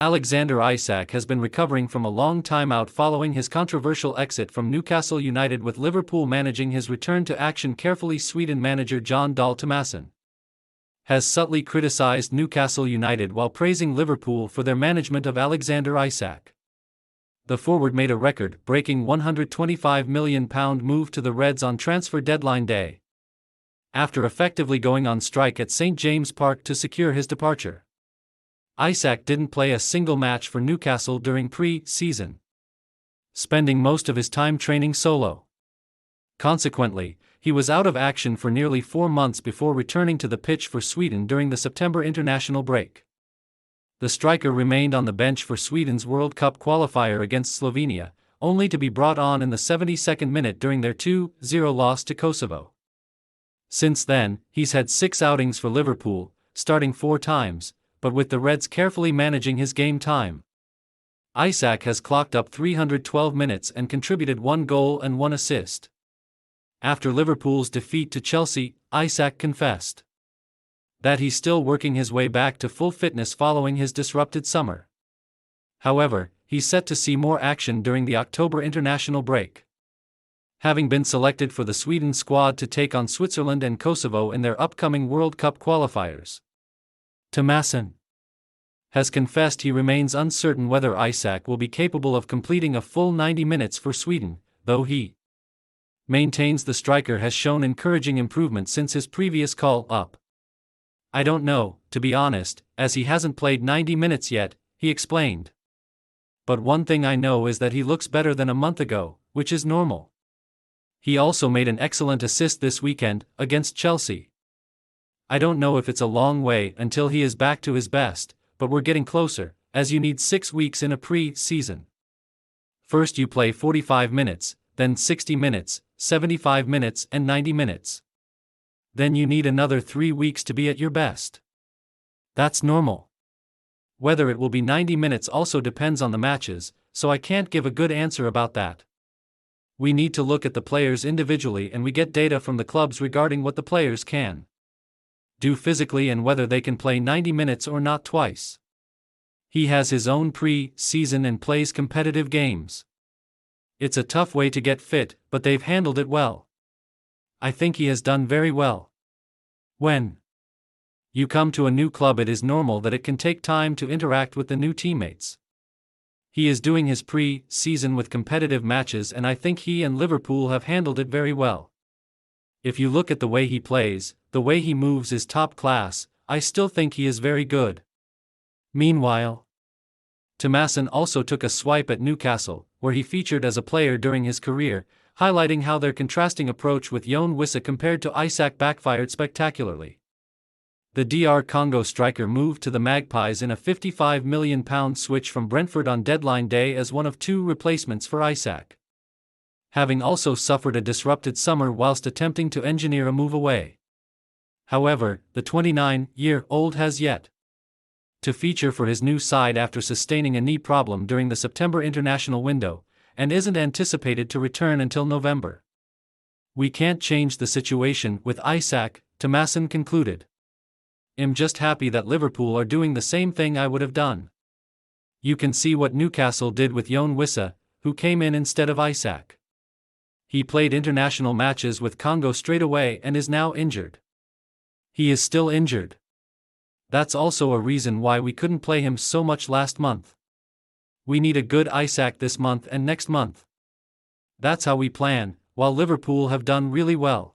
Alexander Isak has been recovering from a long time out following his controversial exit from Newcastle United, with Liverpool managing his return to action carefully. Sweden manager Jon Dahl Tomasson has subtly criticised Newcastle United while praising Liverpool for their management of Alexander Isak. The forward made a record-breaking £125 million move to the Reds on transfer deadline day, after effectively going on strike at St James Park to secure his departure. Isak didn't play a single match for Newcastle during pre-season, spending most of his time training solo. Consequently, he was out of action for nearly 4 months before returning to the pitch for Sweden during the September international break. The striker remained on the bench for Sweden's World Cup qualifier against Slovenia, only to be brought on in the 72nd minute during their 2-0 loss to Kosovo. Since then, he's had 6 outings for Liverpool, starting 4 times, but with the Reds carefully managing his game time. Isak has clocked up 312 minutes and contributed 1 goal and 1 assist. After Liverpool's defeat to Chelsea, Isak confessed that he's still working his way back to full fitness following his disrupted summer. However, he's set to see more action during the October international break, having been selected for the Sweden squad to take on Switzerland and Kosovo in their upcoming World Cup qualifiers. Tomasson has confessed he remains uncertain whether Isak will be capable of completing a full 90 minutes for Sweden, though he maintains the striker has shown encouraging improvement since his previous call-up. "I don't know, to be honest, as he hasn't played 90 minutes yet," he explained. "But one thing I know is that he looks better than a month ago, which is normal." He also made an excellent assist this weekend, against Chelsea. "I don't know if it's a long way until he is back to his best, but we're getting closer, as you need 6 weeks in a pre-season. First you play 45 minutes, then 60 minutes, 75 minutes and 90 minutes. Then you need another 3 weeks to be at your best. That's normal. Whether it will be 90 minutes also depends on the matches, so I can't give a good answer about that. We need to look at the players individually, and we get data from the clubs regarding what the players can do physically and whether they can play 90 minutes or not twice. He has his own pre-season and plays competitive games. It's a tough way to get fit, but they've handled it well. I think he has done very well. When you come to a new club, it is normal that it can take time to interact with the new teammates. He is doing his pre-season with competitive matches, and I think he and Liverpool have handled it very well. If you look at the way he plays, the way he moves is top class. I still think he is very good." Meanwhile, Tomasson also took a swipe at Newcastle, where he featured as a player during his career, highlighting how their contrasting approach with Jon Dahl compared to Isak backfired spectacularly. The DR Congo striker moved to the Magpies in a £55 million switch from Brentford on deadline day as one of 2 replacements for Isak, having also suffered a disrupted summer whilst attempting to engineer a move away. However, the 29-year-old has yet to feature for his new side after sustaining a knee problem during the September international window, and isn't anticipated to return until November. "We can't change the situation with Isak," Tomasson concluded. "I'm just happy that Liverpool are doing the same thing I would have done. You can see what Newcastle did with Jon Dahl, who came in instead of Isak. He played international matches with Congo straight away and is now injured. He is still injured. That's also a reason why we couldn't play him so much last month. We need a good Isak this month and next month. That's how we plan, while Liverpool have done really well."